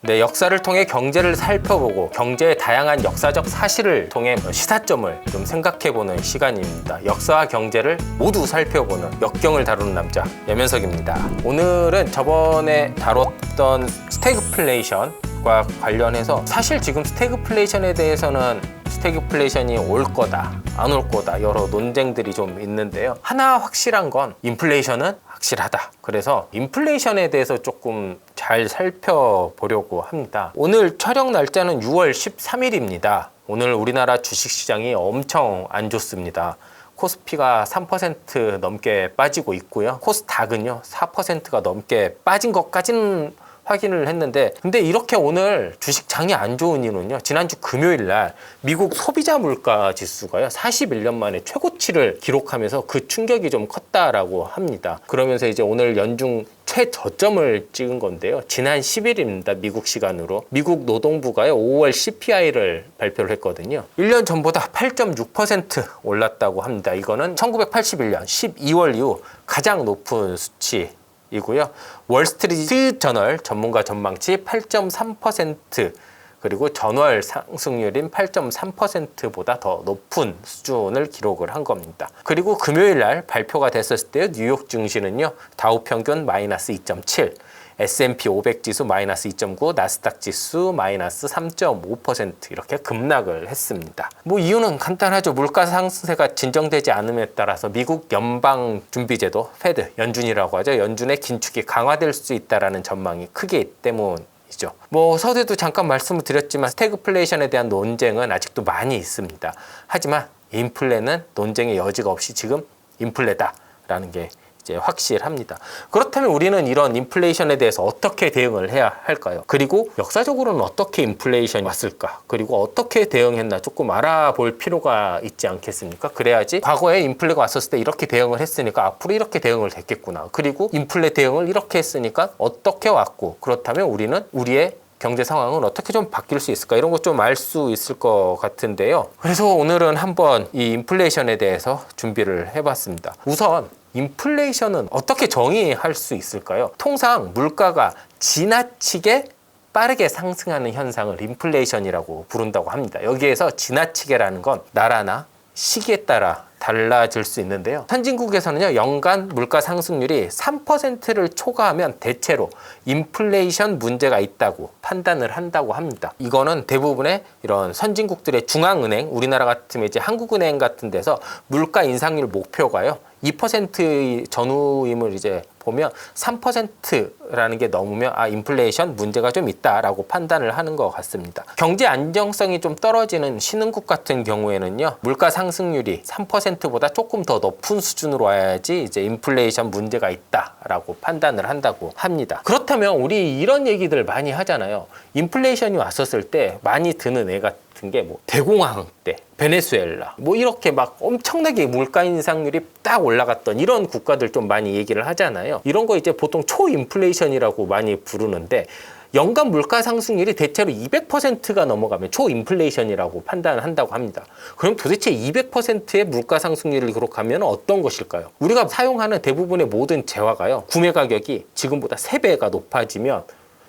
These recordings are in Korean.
네, 역사를 통해 경제를 살펴보고 경제의 다양한 역사적 사실을 통해 시사점을 좀 생각해보는 시간입니다. 역사와 경제를 모두 살펴보는 역경을 다루는 남자 여면석입니다. 오늘은 저번에 다뤘던 스태그플레이션과 관련해서 사실 지금 스태그플레이션에 대해서는 스태그플레이션이 올 거다, 안 올 거다 여러 논쟁들이 좀 있는데요. 하나 확실한 건 인플레이션은 확실하다. 그래서 인플레이션에 대해서 조금 잘 살펴보려고 합니다. 오늘 촬영 날짜는 6월 13일입니다. 오늘 우리나라 주식시장이 엄청 안 좋습니다. 코스피가 3% 넘게 빠지고 있고요. 코스닥은요 4%가 넘게 빠진 것까지는 확인을 했는데, 근데 이렇게 오늘 주식장이 안 좋은 이유는요, 지난주 금요일 날 미국 소비자 물가 지수가요 41년 만에 최고치를 기록하면서 그 충격이 좀 컸다라고 합니다. 그러면서 이제 오늘 연중 최저점을 찍은 건데요, 지난 10일입니다. 미국 시간으로 미국 노동부가요 5월 CPI를 발표를 했거든요. 1년 전보다 8.6% 올랐다고 합니다. 이거는 1981년 12월 이후 가장 높은 수치 이고요. 월스트리트 저널 전문가 전망치 8.3%, 그리고 전월 상승률인 8.3%보다 더 높은 수준을 기록을 한 겁니다. 그리고 금요일 날 발표가 됐었을 때 뉴욕 증시는요, 다우 평균 마이너스 2.7, S&P 500 지수 마이너스 2.9, 나스닥 지수 마이너스 3.5% 이렇게 급락을 했습니다. 뭐 이유는 간단하죠. 물가 상승세가 진정되지 않음에 따라서 미국 연방준비제도 페드, 연준이라고 하죠. 연준의 긴축이 강화될 수 있다는 전망이 크기 때문이죠. 뭐 서두에도 잠깐 말씀을 드렸지만 스태그플레이션에 대한 논쟁은 아직도 많이 있습니다. 하지만 인플레는 논쟁의 여지가 없이 지금 인플레다라는 게 이제 확실합니다. 그렇다면 우리는 이런 인플레이션에 대해서 어떻게 대응을 해야 할까요? 그리고 역사적으로는 어떻게 인플레이션이 왔을까? 그리고 어떻게 대응했나 조금 알아볼 필요가 있지 않겠습니까? 그래야지 과거에 인플레가 왔었을 때 이렇게 대응을 했으니까 앞으로 이렇게 대응을 했겠구나. 그리고 인플레 대응을 이렇게 했으니까 어떻게 왔고, 그렇다면 우리는 우리의 경제 상황은 어떻게 좀 바뀔 수 있을까? 이런 것 좀 알 수 있을 것 같은데요. 그래서 오늘은 한번 이 인플레이션에 대해서 준비를 해봤습니다. 우선 인플레이션은 어떻게 정의할 수 있을까요? 통상 물가가 지나치게 빠르게 상승하는 현상을 인플레이션이라고 부른다고 합니다. 여기에서 지나치게라는 건 나라나 시기에 따라 달라질 수 있는데요. 선진국에서는요, 연간 물가 상승률이 3%를 초과하면 대체로 인플레이션 문제가 있다고 판단을 한다고 합니다. 이거는 대부분의 이런 선진국들의 중앙은행, 우리나라 같으면 이제 한국은행 같은 데서 물가 인상률 목표가요 2%의 전후임을 이제 보면 3%라는 게 넘으면 인플레이션 문제가 좀 있다라고 판단을 하는 것 같습니다. 경제 안정성이 좀 떨어지는 신흥국 같은 경우에는요, 물가 상승률이 3%보다 조금 더 높은 수준으로 와야지 이제 인플레이션 문제가 있다라고 판단을 한다고 합니다. 그렇다면 우리 이런 얘기들 많이 하잖아요. 인플레이션이 왔었을 때 많이 드는 애 같은 게 뭐 대공황 때, 베네수엘라, 뭐 이렇게 막 엄청나게 물가 인상률이 딱 올라갔던 이런 국가들 좀 많이 얘기를 하잖아요. 이런 거 이제 보통 초인플레이션이라고 많이 부르는데, 연간 물가 상승률이 대체로 200%가 넘어가면 초인플레이션이라고 판단을 한다고 합니다. 그럼 도대체 200%의 물가 상승률을 기록하면 어떤 것일까요? 우리가 사용하는 대부분의 모든 재화가요, 구매 가격이 지금보다 3배가 높아지면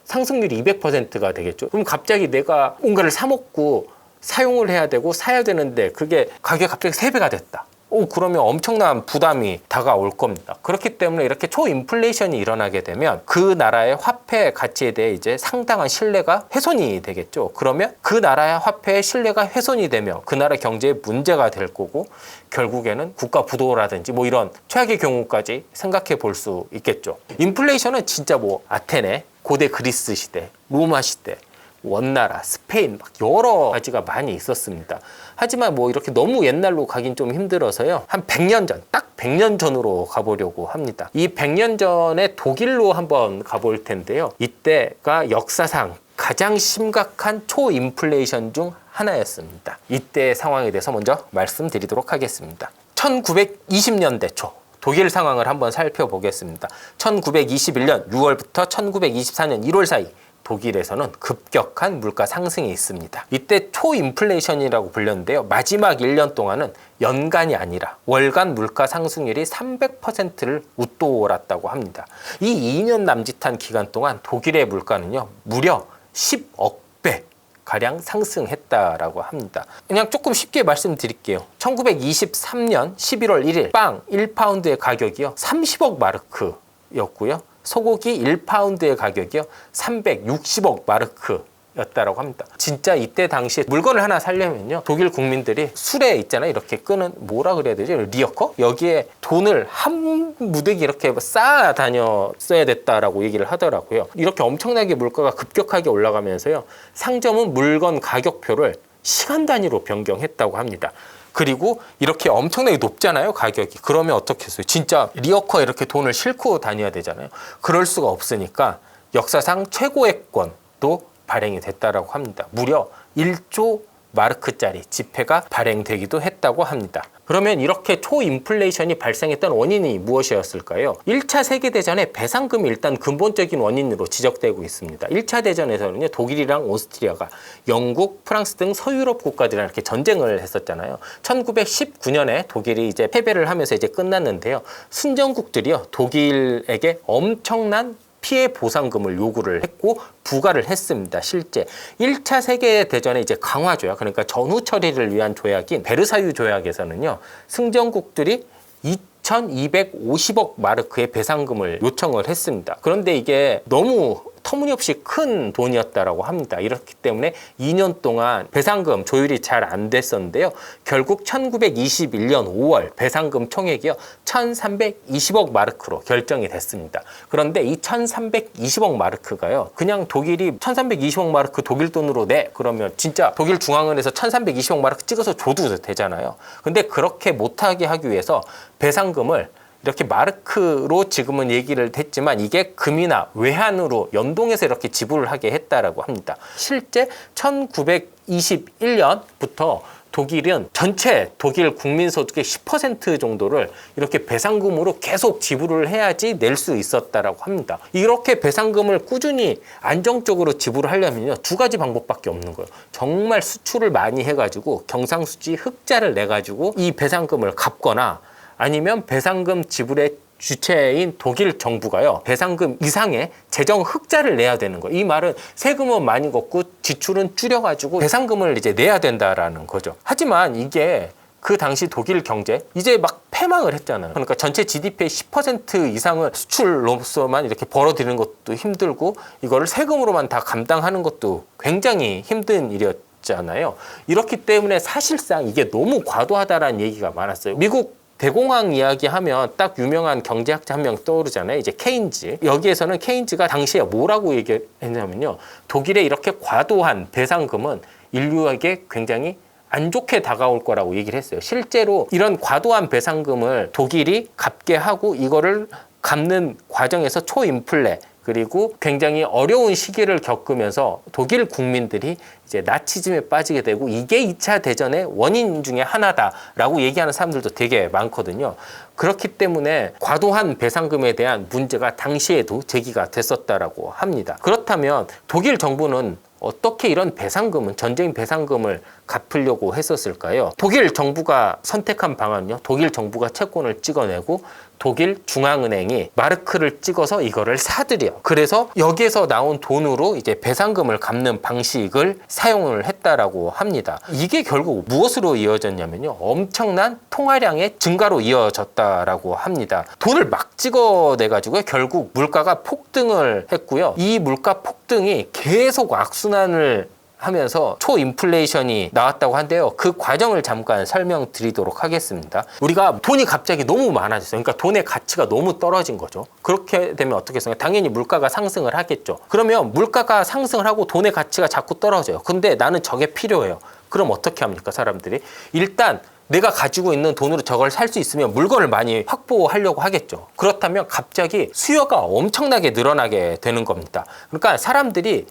상승률이 200%가 되겠죠. 그럼 갑자기 내가 뭔가를 사 먹고 사용을 해야 되고 사야 되는데 그게 가격이 갑자기 3배가 됐다. 그러면 엄청난 부담이 다가올 겁니다. 그렇기 때문에 이렇게 초인플레이션이 일어나게 되면 그 나라의 화폐 가치에 대해 이제 상당한 신뢰가 훼손이 되겠죠. 그러면 그 나라의 화폐의 신뢰가 훼손이 되면 그 나라 경제에 문제가 될 거고, 결국에는 국가 부도라든지 뭐 이런 최악의 경우까지 생각해 볼 수 있겠죠. 인플레이션은 진짜 뭐 아테네, 고대 그리스 시대, 로마 시대, 원나라, 스페인 막 여러 가지가 많이 있었습니다. 하지만 뭐 이렇게 너무 옛날로 가긴 좀 힘들어서요, 한 100년 전, 딱 100년 전으로 가보려고 합니다. 이 100년 전에 독일로 한번 가볼 텐데요. 이때가 역사상 가장 심각한 초인플레이션 중 하나였습니다. 이때의 상황에 대해서 먼저 말씀드리도록 하겠습니다. 1920년대 초 독일 상황을 한번 살펴보겠습니다. 1921년 6월부터 1924년 1월 사이 독일에서는 급격한 물가 상승이 있습니다. 이때 초인플레이션이라고 불렸는데요. 마지막 1년 동안은 연간이 아니라 월간 물가 상승률이 300%를 웃돌았다고 합니다. 이 2년 남짓한 기간 동안 독일의 물가는요, 무려 10억 배 가량 상승했다라고 합니다. 그냥 조금 쉽게 말씀드릴게요. 1923년 11월 1일 빵 1파운드의 가격이요 30억 마르크였고요. 소고기 1파운드의 가격이요 360억 마르크 였다라고 합니다. 진짜 이때 당시에 물건을 하나 사려면요, 독일 국민들이 술에 있잖아요, 이렇게 끄는 뭐라 그래야 되지, 리어커, 여기에 돈을 한 무더기 이렇게 쌓아 다녔어야 됐다라고 얘기를 하더라고요. 이렇게 엄청나게 물가가 급격하게 올라가면서요, 상점은 물건 가격표를 시간 단위로 변경했다고 합니다. 그리고 이렇게 엄청나게 높잖아요, 가격이. 그러면 어떻게 했어요? 진짜 리어커에 이렇게 돈을 싣고 다녀야 되잖아요. 그럴 수가 없으니까 역사상 최고액권도 발행이 됐다라고 합니다. 무려 1조 마르크짜리 지폐가 발행되기도 했다고 합니다. 그러면 이렇게 초인플레이션이 발생했던 원인이 무엇이었을까요? 1차 세계대전의 배상금이 일단 근본적인 원인으로 지적되고 있습니다. 1차 대전에서는요, 독일이랑 오스트리아가 영국, 프랑스 등 서유럽 국가들이랑 이렇게 전쟁을 했었잖아요. 1919년에 독일이 이제 패배를 하면서 이제 끝났는데요. 순정국들이요, 독일에게 엄청난 피해 보상금을 요구를 했고 부과를 했습니다. 실제 1차 세계대전의 이제 강화 조약, 그러니까 전후 처리를 위한 조약인 베르사유 조약에서는요, 승전국들이 2,250억 마르크의 배상금을 요청을 했습니다. 그런데 이게 너무 터무니없이 큰 돈이었다라고 합니다. 이렇기 때문에 2년 동안 배상금 조율이 잘 안 됐었는데요. 결국 1921년 5월 배상금 총액이요 1,320억 마르크로 결정이 됐습니다. 그런데 이 1,320억 마르크가요, 그냥 독일이 1,320억 마르크 독일 돈으로 내 그러면 진짜 독일 중앙은행에서 1,320억 마르크 찍어서 줘도 되잖아요. 근데 그렇게 못하게 하기 위해서 배상금을 이렇게 마르크로 지금은 얘기를 했지만 이게 금이나 외환으로 연동해서 이렇게 지불을 하게 했다라고 합니다. 실제 1921년부터 독일은 전체 독일 국민 소득의 10% 정도를 이렇게 배상금으로 계속 지불을 해야지 낼 수 있었다라고 합니다. 이렇게 배상금을 꾸준히 안정적으로 지불을 하려면요, 두 가지 방법밖에 없는 거예요. 정말 수출을 많이 해가지고 경상수지 흑자를 내가지고 이 배상금을 갚거나, 아니면 배상금 지불의 주체인 독일 정부가요, 배상금 이상의 재정 흑자를 내야 되는 거예요. 이 말은 세금은 많이 걷고 지출은 줄여가지고 배상금을 이제 내야 된다라는 거죠. 하지만 이게 그 당시 독일 경제 이제 막 패망을 했잖아요. 그러니까 전체 GDP의 10% 이상을 수출로서만 이렇게 벌어들이는 것도 힘들고 이거를 세금으로만 다 감당하는 것도 굉장히 힘든 일이었잖아요. 이렇기 때문에 사실상 이게 너무 과도하다라는 얘기가 많았어요. 미국 대공황 이야기하면 딱 유명한 경제학자 한 명 떠오르잖아요. 이제 케인즈. 여기에서는 케인즈가 당시에 뭐라고 얘기했냐면요, 독일의 이렇게 과도한 배상금은 인류에게 굉장히 안 좋게 다가올 거라고 얘기를 했어요. 실제로 이런 과도한 배상금을 독일이 갚게 하고 이거를 갚는 과정에서 초인플레, 그리고 굉장히 어려운 시기를 겪으면서 독일 국민들이 이제 나치즘에 빠지게 되고 이게 2차 대전의 원인 중에 하나다라고 얘기하는 사람들도 되게 많거든요. 그렇기 때문에 과도한 배상금에 대한 문제가 당시에도 제기가 됐었다라고 합니다. 그렇다면 독일 정부는 어떻게 이런 배상금은, 전쟁 배상금을 갚으려고 했었을까요? 독일 정부가 선택한 방안은요, 독일 정부가 채권을 찍어내고 독일 중앙은행이 마르크를 찍어서 이거를 사들여. 그래서 여기에서 나온 돈으로 이제 배상금을 갚는 방식을 사용을 했다라고 합니다. 이게 결국 무엇으로 이어졌냐면요, 엄청난 통화량의 증가로 이어졌다라고 합니다. 돈을 막 찍어내가지고 결국 물가가 폭등을 했고요. 이 물가 폭등이 계속 악순환을 하면서 초인플레이션이 나왔다고 한데요. 그 과정을 잠깐 설명드리도록 하겠습니다. 우리가 돈이 갑자기 너무 많아졌어요. 그러니까 돈의 가치가 너무 떨어진 거죠. 그렇게 되면 어떻게 했어요? 당연히 물가가 상승을 하겠죠. 그러면 물가가 상승을 하고 돈의 가치가 자꾸 떨어져요. 근데 나는 저게 필요해요. 그럼 어떻게 합니까, 사람들이? 일단 내가 가지고 있는 돈으로 저걸 살 수 있으면 물건을 많이 확보하려고 하겠죠. 그렇다면 갑자기 수요가 엄청나게 늘어나게 되는 겁니다. 그러니까 사람들이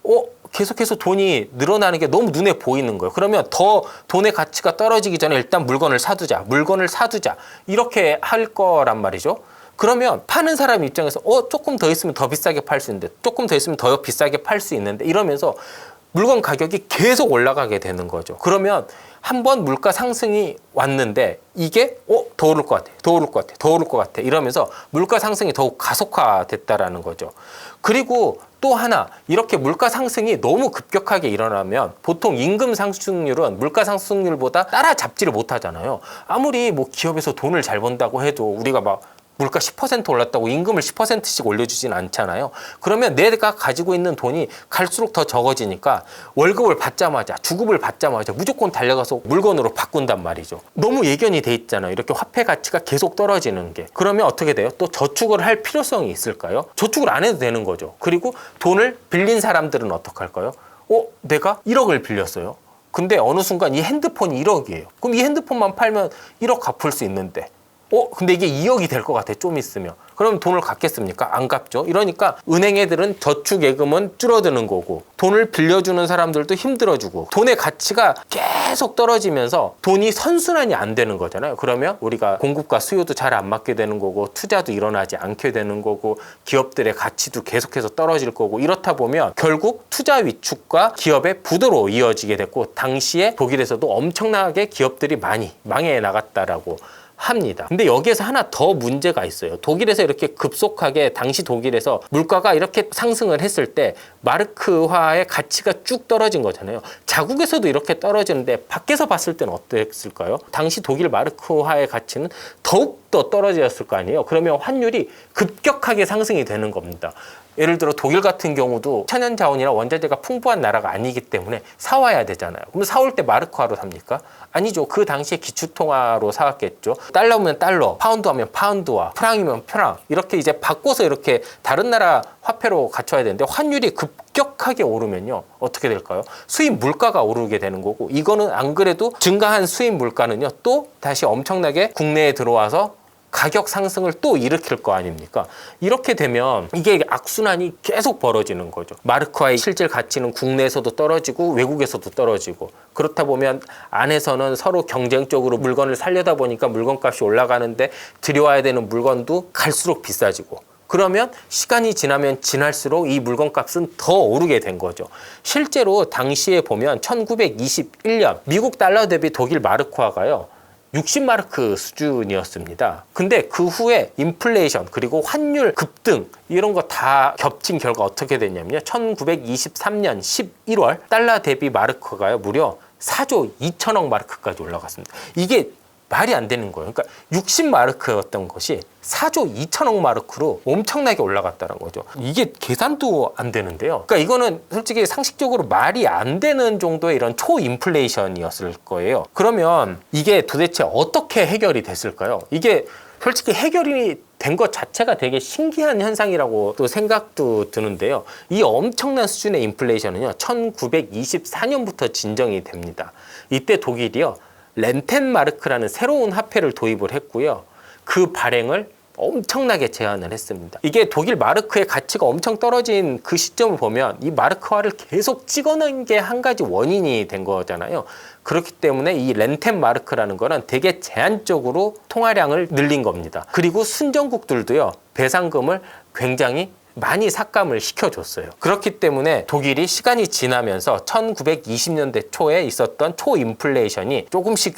계속해서 돈이 늘어나는 게 너무 눈에 보이는 거예요. 그러면 더 돈의 가치가 떨어지기 전에 일단 물건을 사두자 이렇게 할 거란 말이죠. 그러면 파는 사람 입장에서 조금 더 있으면 더 비싸게 팔 수 있는데, 조금 더 있으면 더 비싸게 팔 수 있는데, 이러면서 물건 가격이 계속 올라가게 되는 거죠. 그러면 한번 물가 상승이 왔는데 이게 더 오를 것 같아 이러면서 물가 상승이 더욱 가속화됐다라는 거죠. 그리고 또 하나, 이렇게 물가 상승이 너무 급격하게 일어나면 보통 임금 상승률은 물가 상승률보다 따라잡지를 못하잖아요. 아무리 뭐 기업에서 돈을 잘 번다고 해도 우리가 막 물가 10% 올랐다고 임금을 10%씩 올려주진 않잖아요. 그러면 내가 가지고 있는 돈이 갈수록 더 적어지니까 월급을 받자마자, 주급을 받자마자 무조건 달려가서 물건으로 바꾼단 말이죠. 너무 예견이 돼 있잖아요. 이렇게 화폐 가치가 계속 떨어지는 게. 그러면 어떻게 돼요? 또 저축을 할 필요성이 있을까요? 저축을 안 해도 되는 거죠. 그리고 돈을 빌린 사람들은 어떡할까요? 내가 1억을 빌렸어요. 근데 어느 순간 이 핸드폰이 1억이에요. 그럼 이 핸드폰만 팔면 1억 갚을 수 있는데 근데 이게 2억이 될 것 같아, 좀 있으면. 그럼 돈을 갚겠습니까? 안 갚죠. 이러니까 은행 애들은 저축 예금은 줄어드는 거고, 돈을 빌려주는 사람들도 힘들어지고, 돈의 가치가 계속 떨어지면서 돈이 선순환이 안 되는 거잖아요. 그러면 우리가 공급과 수요도 잘 안 맞게 되는 거고, 투자도 일어나지 않게 되는 거고, 기업들의 가치도 계속해서 떨어질 거고, 이렇다 보면 결국 투자 위축과 기업의 부도로 이어지게 됐고, 당시에 독일에서도 엄청나게 기업들이 많이 망해 나갔다라고 합니다. 근데 여기에서 하나 더 문제가 있어요. 독일에서 이렇게 급속하게, 당시 독일에서 물가가 이렇게 상승을 했을 때 마르크화의 가치가 쭉 떨어진 거잖아요. 자국에서도 이렇게 떨어지는데 밖에서 봤을 때는 어땠을까요? 당시 독일 마르크화의 가치는 더욱더 떨어졌을 거 아니에요. 그러면 환율이 급격하게 상승이 되는 겁니다. 예를 들어 독일 같은 경우도 천연자원이나 원자재가 풍부한 나라가 아니기 때문에 사와야 되잖아요. 그럼 사올 때 마르크화로 삽니까? 아니죠. 그 당시에 기축통화로 사왔겠죠. 달러면 달러, 파운드 하면 파운드화, 프랑이면 프랑, 이렇게 이제 바꿔서 이렇게 다른 나라 화폐로 갖춰야 되는데, 환율이 급격하게 오르면요 어떻게 될까요? 수입 물가가 오르게 되는 거고, 이거는 안 그래도 증가한 수입 물가는요 또 다시 엄청나게 국내에 들어와서 가격 상승을 또 일으킬 거 아닙니까? 이렇게 되면 이게 악순환이 계속 벌어지는 거죠. 마르크화의 실질 가치는 국내에서도 떨어지고 외국에서도 떨어지고, 그렇다 보면 안에서는 서로 경쟁적으로 물건을 살려다 보니까 물건값이 올라가는데 들여와야 되는 물건도 갈수록 비싸지고, 그러면 시간이 지나면 지날수록 이 물건값은 더 오르게 된 거죠. 실제로 당시에 보면 1921년 미국 달러 대비 독일 마르크화가요 60마르크 수준이었습니다. 근데 그 후에 인플레이션 그리고 환율 급등 이런 거 다 겹친 결과 어떻게 됐냐면요. 1923년 11월 달러 대비 마르크가요 무려 4조 2천억 마르크까지 올라갔습니다. 이게 말이 안 되는 거예요. 그러니까 60마르크였던 것이 4조 2천억 마르크로 엄청나게 올라갔다는 거죠. 이게 계산도 안 되는데요. 그러니까 이거는 솔직히 상식적으로 말이 안 되는 정도의 이런 초인플레이션이었을 거예요. 그러면 이게 도대체 어떻게 해결이 됐을까요? 이게 솔직히 해결이 된 것 자체가 되게 신기한 현상이라고 또 생각도 드는데요. 이 엄청난 수준의 인플레이션은요, 1924년부터 진정이 됩니다. 이때 독일이요, 렌텐마르크라는 새로운 화폐를 도입을 했고요. 그 발행을 엄청나게 제한을 했습니다. 이게 독일 마르크의 가치가 엄청 떨어진 그 시점을 보면 이 마르크화를 계속 찍어낸 게 한 가지 원인이 된 거잖아요. 그렇기 때문에 이 렌텐마르크라는 거는 되게 제한적으로 통화량을 늘린 겁니다. 그리고 순정국들도요, 배상금을 굉장히 많이 삭감을 시켜줬어요. 그렇기 때문에 독일이 시간이 지나면서 1920년대 초에 있었던 초인플레이션이 조금씩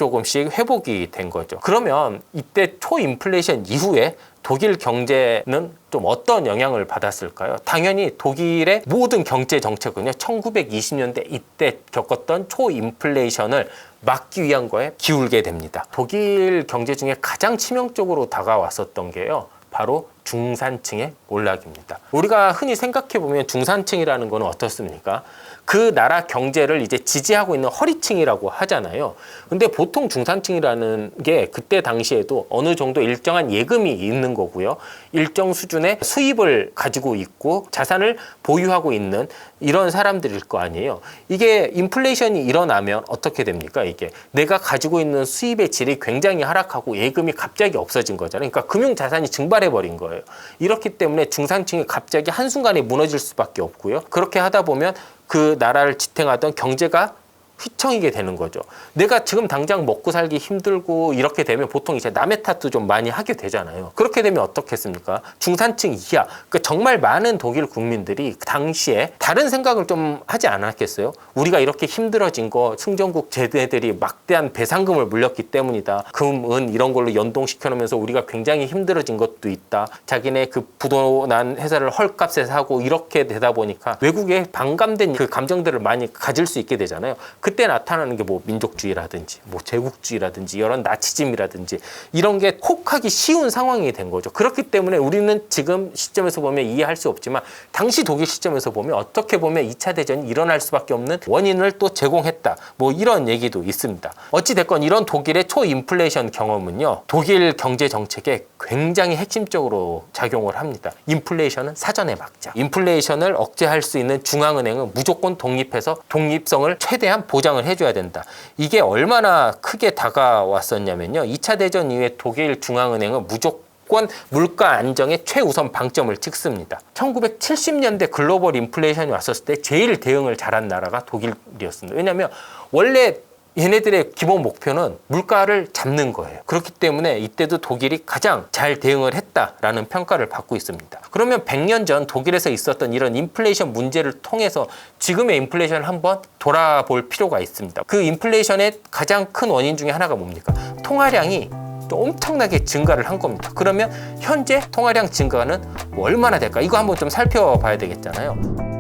회복이 된 거죠. 그러면 이때 초인플레이션 이후에 독일 경제는 좀 어떤 영향을 받았을까요? 당연히 독일의 모든 경제 정책은요, 1920년대 이때 겪었던 초인플레이션을 막기 위한 거에 기울게 됩니다. 독일 경제 중에 가장 치명적으로 다가왔었던 게요, 바로 중산층의 몰락입니다. 우리가 흔히 생각해보면 중산층이라는 건 어떻습니까? 그 나라 경제를 이제 지지하고 있는 허리층이라고 하잖아요. 근데 보통 중산층이라는 게 그때 당시에도 어느 정도 일정한 예금이 있는 거고요. 일정 수준의 수입을 가지고 있고 자산을 보유하고 있는 이런 사람들일 거 아니에요. 이게 인플레이션이 일어나면 어떻게 됩니까? 이게 내가 가지고 있는 수입의 질이 굉장히 하락하고 예금이 갑자기 없어진 거잖아요. 그러니까 금융자산이 증발해버린 거예요. 이렇기 때문에 중산층이 갑자기 한순간에 무너질 수밖에 없고요. 그렇게 하다 보면 그 나라를 지탱하던 경제가 휘청이게 되는 거죠. 내가 지금 당장 먹고 살기 힘들고 이렇게 되면 보통 이제 남의 탓도 좀 많이 하게 되잖아요. 그렇게 되면 어떻겠습니까? 중산층 이하, 그러니까 정말 많은 독일 국민들이 그 당시에 다른 생각을 좀 하지 않았겠어요? 우리가 이렇게 힘들어진 거 승전국 제대들이 막대한 배상금을 물렸기 때문이다. 금, 은 이런 걸로 연동시켜 놓으면서 우리가 굉장히 힘들어진 것도 있다. 자기네 그 부도난 회사를 헐값에 사고 이렇게 되다 보니까 외국에 반감된 그 감정들을 많이 가질 수 있게 되잖아요. 그때 나타나는 게 뭐 민족주의라든지 뭐 제국주의라든지 이런 나치즘이라든지 이런 게 혹하기 쉬운 상황이 된 거죠. 그렇기 때문에 우리는 지금 시점에서 보면 이해할 수 없지만 당시 독일 시점에서 보면 어떻게 보면 2차 대전이 일어날 수밖에 없는 원인을 또 제공했다. 뭐 이런 얘기도 있습니다. 어찌됐건 이런 독일의 초인플레이션 경험은요. 독일 경제 정책에 굉장히 핵심적으로 작용을 합니다. 인플레이션은 사전에 막자. 인플레이션을 억제할 수 있는 중앙은행은 무조건 독립해서 독립성을 최대한 보장을 해줘야 된다. 이게 얼마나 크게 다가왔었냐면요. 2차 대전 이후에 독일 중앙은행은 무조건 물가 안정에 최우선 방점을 찍습니다. 1970년대 글로벌 인플레이션이 왔었을 때 제일 대응을 잘한 나라가 독일이었습니다. 왜냐하면 원래 얘네들의 기본 목표는 물가를 잡는 거예요. 그렇기 때문에 이때도 독일이 가장 잘 대응을 했다라는 평가를 받고 있습니다. 그러면 100년 전 독일에서 있었던 이런 인플레이션 문제를 통해서 지금의 인플레이션을 한번 돌아볼 필요가 있습니다. 그 인플레이션의 가장 큰 원인 중에 하나가 뭡니까? 통화량이 엄청나게 증가를 한 겁니다. 그러면 현재 통화량 증가는 얼마나 될까? 이거 한번 좀 살펴봐야 되겠잖아요.